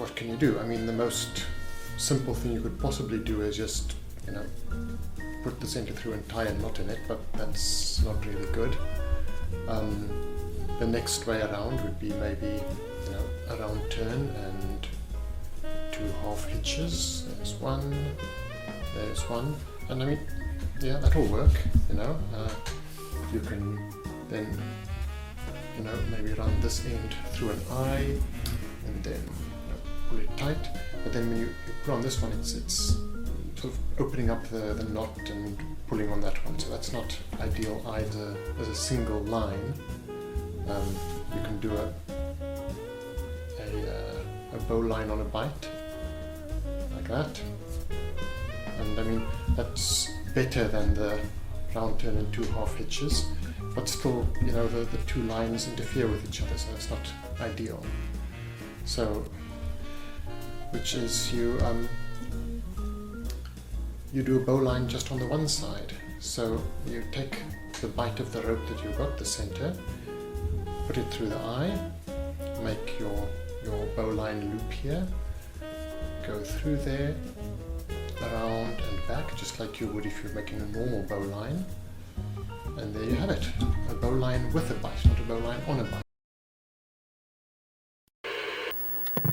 what can you do? I mean, the most simple thing you could possibly do is just, you know, put the center through and tie a knot in it, but that's not really good. The next way around would be maybe, you know, a round turn and 2 half hitches. There's one, and I mean, yeah, that'll work, you know. You can then, you know, maybe run this end through an eye and then, you know, pull it tight. But then when you put on this one, it's sort of opening up the knot and pulling on that one. So that's not ideal either as a single line. You can do a bow line on a bite, like that. And I mean, that's better than the round turn and 2 half hitches, but still, you know, the 2 lines interfere with each other, so it's not ideal. So, which is you do a bow line just on the one side. So you take the bite of the rope that you've got, the center, put it through the eye, make your bow line loop here, go through there, around and back, just like you would if you're making a normal bow line. And there you have it, a bow line with a bite, not a bow line on a bite.